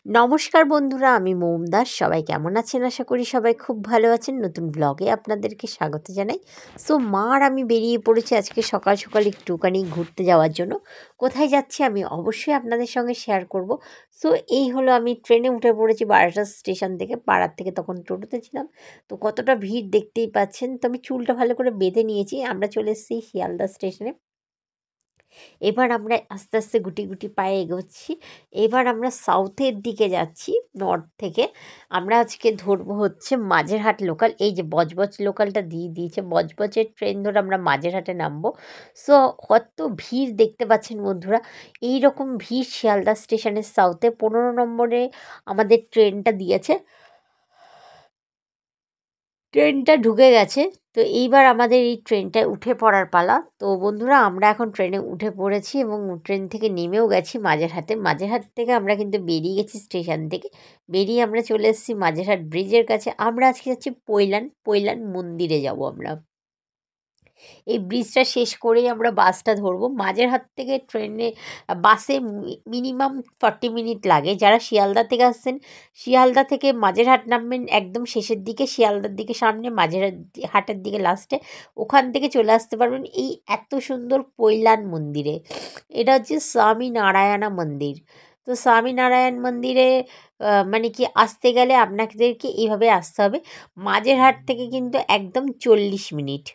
নমস্কার বন্ধুরা, আমি মৌম দাস। সবাই কেমন আছেন? আশা করি সবাই খুব ভালো আছেন। নতুন ব্লগে আপনাদেরকে স্বাগত জানাই। সো মা আর আমি বেরিয়ে পড়েছি আজকে সকাল সকাল একটুখানি ঘুরতে যাওয়ার জন্য। কোথায় যাচ্ছি আমি অবশ্যই আপনাদের সঙ্গে শেয়ার করব। সো এই হলো, আমি ট্রেনে উঠে পড়েছি বারাসাত স্টেশন থেকে। পাড়ার থেকে তখন টোটোতে ছিলাম, তো কতটা ভিড় দেখতেই পাচ্ছেন। তো আমি চুলটা ভালো করে বেঁধে নিয়েছি। আমরা চলে এসেছি শিয়ালদা স্টেশনে। এবার আমরা আস্তে আস্তে গুটি গুটি পায়ে এগোচ্ছি। এবার আমরা সাউথের দিকে যাচ্ছি, নর্থ থেকে। আমরা আজকে ধরবো হচ্ছে মাঝেরহাট লোকাল। এই যে বজবজ লোকালটা দিয়ে দিয়েছে, বজবজের ট্রেন ধরে আমরা মাঝেরহাটে নামবো। সো কত ভিড় দেখতে পাচ্ছেন বন্ধুরা। এই রকম ভিড় শিয়ালদা স্টেশনের সাউথে 15 নম্বরে আমাদের ট্রেনটা দিয়েছে। ট্রেনটা ঢুকে গেছে। তো এইবার আমাদের এই ট্রেনটায় উঠে পড়ার পালা। তো বন্ধুরা, আমরা এখন ট্রেনে উঠে পড়েছি এবং ট্রেন থেকে নেমেও গেছি মাঝেরহাটে। মাঝেরহাট থেকে আমরা কিন্তু বেরিয়ে গেছি স্টেশন থেকে। বেরিয়ে আমরা চলে এসেছি মাঝেরহাট ব্রিজের কাছে। আমরা আজকে যাচ্ছি পৈলান মন্দিরে যাব আমরা। এই ব্রিজটা শেষ করেই আমরা বাসটা ধরবো। মাঝেরহাট থেকে ট্রেনে বাসে মিনিমাম 40 মিনিট লাগে। যারা শিয়ালদা থেকে আসছেন, শিয়ালদা থেকে মাঝেরহাট নামবেন একদম শেষের দিকে, শিয়ালদার দিকে সামনে, হাটের দিকে লাস্টে। ওখান থেকে চলে আসতে পারবেন এই এত সুন্দর পৈলান মন্দিরে। এটা হচ্ছে স্বামী নারায়ণা মন্দির। তো স্বামী নারায়ণ মন্দিরে মানে কি আসতে গেলে আপনাদেরকে এইভাবে আসতে হবে। মাঝেরহাট থেকে কিন্তু একদম 40 মিনিট।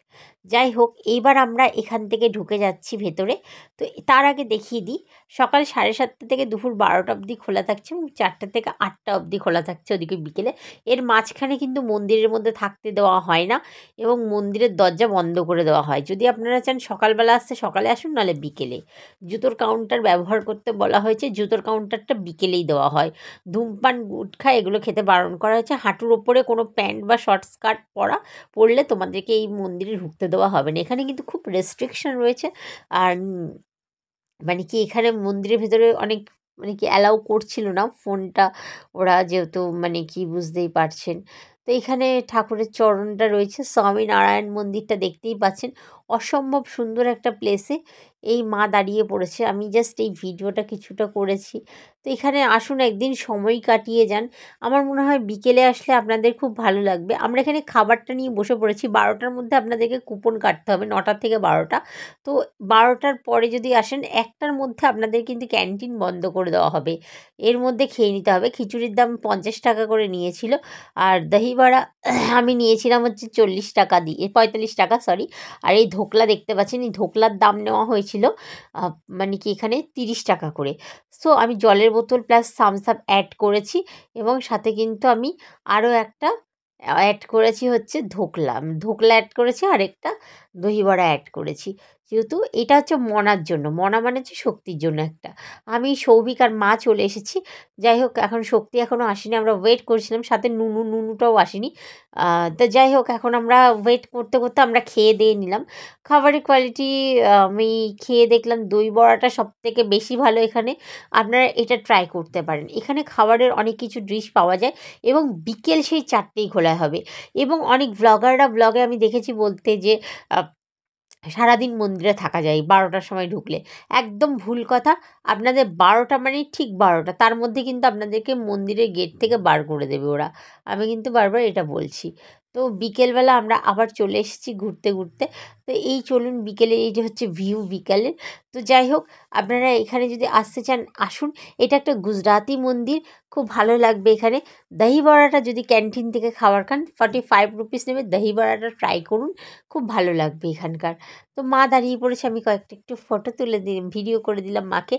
যাই হোক, এইবার আমরা এখান থেকে ঢুকে যাচ্ছি ভেতরে। তো তার আগে দেখিয়ে দিই, সকাল 7:30 থেকে দুপুর 12টা অবধি খোলা থাকছে এবং 4টা থেকে 8টা অবধি খোলা থাকছে ওদিকে বিকেলে। এর মাঝখানে কিন্তু মন্দিরের মধ্যে থাকতে দেওয়া হয় না এবং মন্দিরের দরজা বন্ধ করে দেওয়া হয়। যদি আপনারা চান সকালবেলা আসতে সকালে আসুন, নাহলে বিকেলে। জুতোর কাউন্টার ব্যবহার করতে বলা হয়েছে, জুতোর কাউন্টারটা বিকেলেই দেওয়া হয়। ধূমপান গুটখা এগুলো খেতে বারণ করা হয়েছে। হাঁটুর ওপরে কোনো প্যান্ট বা শর্ট স্কার্ট পরলে তোমাদেরকে এই মন্দিরে ঢুকতে দেওয়া হবে না। এখানে কিন্তু খুব রেস্ট্রিকশন রয়েছে। আর মানে কি এখানে মন্দিরের ভেতরে অনেক মানে কি অ্যালাউ করছিল না ফোনটা, ওরা যেহেতু মানে কি বুঝতেই পারছেন। তো এখানে ঠাকুরের চরণটা রয়েছে। স্বামীনারায়ণ মন্দিরটা দেখতেই পাচ্ছেন, অসম্ভব সুন্দর একটা প্লেসে এই মা দাঁড়িয়ে পড়েছে। আমি জাস্ট এই ভিডিওটা কিছুটা করেছি। তো এখানে আসুন, একদিন সময় কাটিয়ে যান। আমার মনে হয় বিকেলে আসলে আপনাদের খুব ভালো লাগবে। আমরা এখানে খাবারটা নিয়ে বসে পড়েছি। 12টার মধ্যে আপনাদেরকে কুপন কাটতে হবে, 9টা থেকে 12টা। তো 12টার পরে যদি আসেন, 1টার মধ্যে আপনাদের কিন্তু ক্যান্টিন বন্ধ করে দেওয়া হবে। এর মধ্যে খেয়ে নিতে হবে। খিচুড়ির দাম 50 টাকা করে নিয়েছিল। আর দহি বড়া আমি নিয়েছিলাম হচ্ছে 40 টাকা দিয়ে, 45 টাকা সরি। আর এই ধোকলা দেখতে পাচ্ছেন, এই ধোকলার দাম নেওয়া হয়েছিল মানে কি এখানে 30 টাকা করে। সো আমি জলের বোতল প্লাস থামস আপ অ্যাড করেছি এবং সাথে কিন্তু আমি আরও একটা অ্যাড করেছি হচ্ছে ধোকলা। ধোকলা অ্যাড করেছি, আর একটা দহি বড়া অ্যাড করেছি। যেহেতু এটা হচ্ছে মনার জন্য, মনা মানে হচ্ছে শক্তির জন্য একটা। আমি, সৌভিক আর মা চলে এসেছি। যাই হোক, এখন শক্তি এখনও আসেনি, আমরা ওয়েট করছিলাম। সাথে নুনুটাও আসেনি। তো যাই হোক, এখন আমরা ওয়েট করতে করতে আমরা খেয়ে দিয়ে নিলাম। খাবারের কোয়ালিটি আমি খেয়ে দেখলাম দই বড়াটা সবথেকে বেশি ভালো এখানে। আপনারা এটা ট্রাই করতে পারেন। এখানে খাবারের অনেক কিছু ডিশ পাওয়া যায় এবং বিকেল সেই 4টেই খোলা হবে। এবং অনেক ব্লগে আমি দেখেছি বলতে যে সারাদিন মন্দিরে থাকা যায় 12টার সময় ঢুকলে। একদম ভুল কথা। আপনাদের 12টা মানে ঠিক 12টা, তার মধ্যে কিন্তু আপনাদেরকে মন্দিরের গেট থেকে বার করে দেবে ওরা। আমি কিন্তু বারবার এটা বলছি। তো বিকেলবেলা আমরা আবার চলে এসেছি ঘুরতে ঘুরতে। তো এই চলুন, বিকেলে এই যে হচ্ছে ভিউ বিকালের। তো যাই হোক, আপনারা এখানে যদি আসতে চান আসুন। এটা একটা গুজরাতি মন্দির, খুব ভালো লাগবে এখানে। দহি বড়াটা যদি ক্যান্টিন থেকে খাবার খান, 45 রুপিস নেবে। দহি বড়াটা ট্রাই করুন, খুব ভালো লাগবে এখানকার। তো মা দাঁড়িয়ে পড়েছে, আমি কয়েকটা একটু ফটো তুলে দিলাম, ভিডিও করে দিলাম মাকে।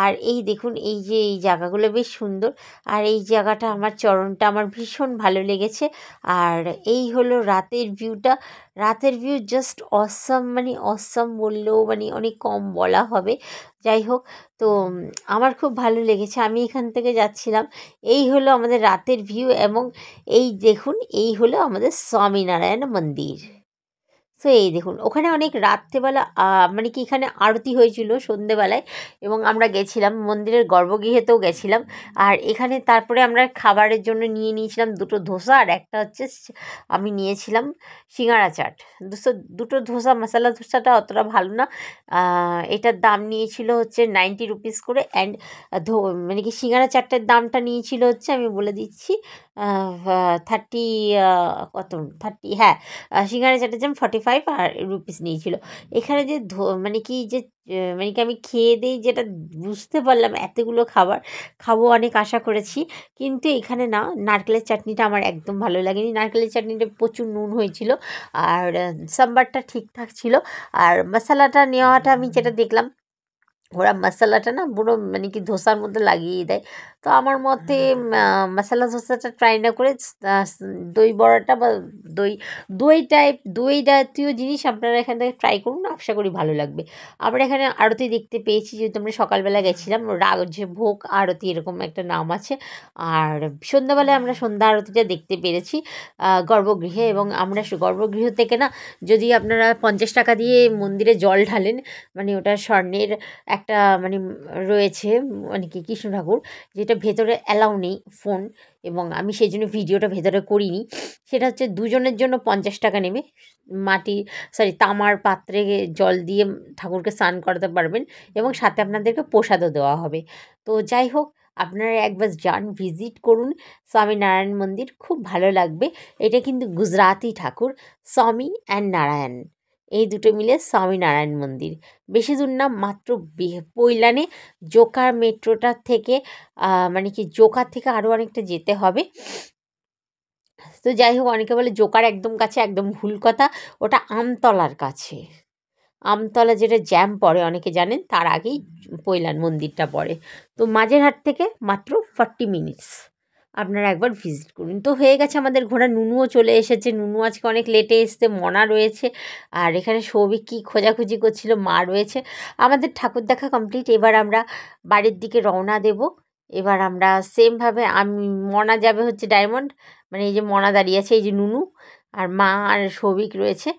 আর এই দেখুন, এই যে এই জায়গাগুলো বেশ সুন্দর। আর এই জায়গাটা আমার চরণটা আমার ভীষণ ভালো লেগেছে। আর এই হলো রাতের ভিউটা। রাতের ভিউ জাস্ট অসাম, মানে অসাম বললেও মানে অনেক কম বলা হবে। যাই হোক, তো আমার খুব ভালো লেগেছে। আমি এখান থেকে যাচ্ছিলাম। এই হলো আমাদের রাতের ভিউ এবং এই দেখুন, এই হলো আমাদের স্বামীনারায়ণ মন্দির। সো এই দেখুন ওখানে অনেক রাত্রেবেলা মানে কি এখানে আরতি হয়েছিল সন্ধেবেলায়, এবং আমরা গেছিলাম মন্দিরের গর্ভগৃহেতেও গেছিলাম। আর এখানে তারপরে আমরা খাবারের জন্য নিয়ে নিয়েছিলাম দুটো ধোসা, আর একটা হচ্ছে আমি নিয়েছিলাম সিঙ্গারা চাট। দুটো ধোসা, মশলা ধোসাটা অতটা ভালো না, এটার দাম নিয়েছিল হচ্ছে 90 রুপিস করে। অ্যান্ড মানে কি সিঙ্গারা চাটটার দামটা নিয়েছিল হচ্ছে, আমি বলে দিচ্ছি, 30 কত 30, হ্যাঁ, সিঙ্গারা চাটের দাম 45 রুপিস নিয়েছিল। এখানে যে মানে কি যে মানে কি আমি খেয়ে দিই যেটা বুঝতে পারলাম, এতগুলো খাবার খাবো অনেক আশা করেছি, কিন্তু এখানে না, নারকেলের চাটনিটা আমার একদম ভালো লাগেনি। নারকেলের চাটনিটা প্রচুর নুন হয়েছিল, আর সাম্বারটা ঠিকঠাক ছিল। আর মশলাটা নেওয়াটা আমি যেটা দেখলাম, ওরা মশলাটা না পুরো মানে কি ধোসার মধ্যে লাগিয়ে দেয়। তো আমার মতে মশলা ধোসাটা ট্রাই না করে দই বড়াটা বা দই দই জাতীয় জিনিস আপনারা এখান থেকে ট্রাই করুন, আশা করি ভালো লাগবে। আমরা এখানে আরতি দেখতে পেয়েছি, যেহেতু আমরা সকালবেলা গেছিলাম, যে ভোগ আরতি এরকম একটা নাম আছে। আর সন্ধ্যাবেলায় আমরা সন্ধ্যা আরতিটা দেখতে পেরেছি গর্ভগৃহে। এবং আমরা গর্ভগৃহ থেকে না, যদি আপনারা 50 টাকা দিয়ে মন্দিরে জল ঢালেন, মানে ওটা স্বর্ণের একটা মানে রয়েছে, মানে কি কৃষ্ণ ঠাকুর, যেটা ভেতরে অ্যালাউ নেই ফোন, এবং আমি সেই জন্য ভিডিওটা ভেতরে করিনি। সেটা হচ্ছে দুজনের জন্য 50 টাকা নেবে, তামার পাত্রে জল দিয়ে ঠাকুরকে স্নান করাতে পারবেন, এবং সাথে আপনাদেরকে প্রসাদও দেওয়া হবে। তো যাই হোক, আপনারা একবার যান, ভিজিট করুন স্বামীনারায়ণ মন্দির, খুব ভালো লাগবে। এটা কিন্তু গুজরাতি ঠাকুর, স্বামী অ্যান্ড নারায়ণ, এই দুটো মিলে স্বামীনারায়ণ মন্দির। বেশি দূর না, মাত্র পৈলানে জোকার মেট্রোটার থেকে মানে কি জোকার থেকে আরও অনেকটা যেতে হবে। তো যাই হোক, অনেকে বলে জোকার একদম কাছে, একদম ভুল কথা, ওটা আমতলার কাছে। আমতলা যেটা জ্যাম পড়ে অনেকে জানেন, তার আগেই পৈলান মন্দিরটা পড়ে। তো মাঝেরহাট থেকে মাত্র 40 মিনিটস, আপনারা একবার ভিজিট করুন। তো হয়ে গেছে আমাদের ঘোরা, নুনুও চলে এসেছে। নুনু আজকে অনেক লেটে এসছে, মনা রয়েছে, আর এখানে সৌভিক কী খোঁজাখুঁজি করছিল, মা রয়েছে। আমাদের ঠাকুর দেখা কমপ্লিট, এবার আমরা বাড়ির দিকে রওনা দেব। এবার আমরা সেমভাবে মনা যাবে হচ্ছে ডায়মন্ড, মানে এই যে মনা দাঁড়িয়ে আছে, এই যে নুনু আর মা আর সৌভিক রয়েছে।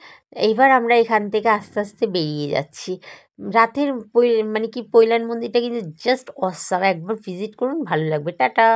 এইবার আমরা এখান থেকে আস্তে আস্তে বেরিয়ে যাচ্ছি। রাতের মানে কি পৈলান মন্দিরটা কিন্তু জাস্ট অসাম, একবার ভিজিট করুন, ভালো লাগবে। টাটা।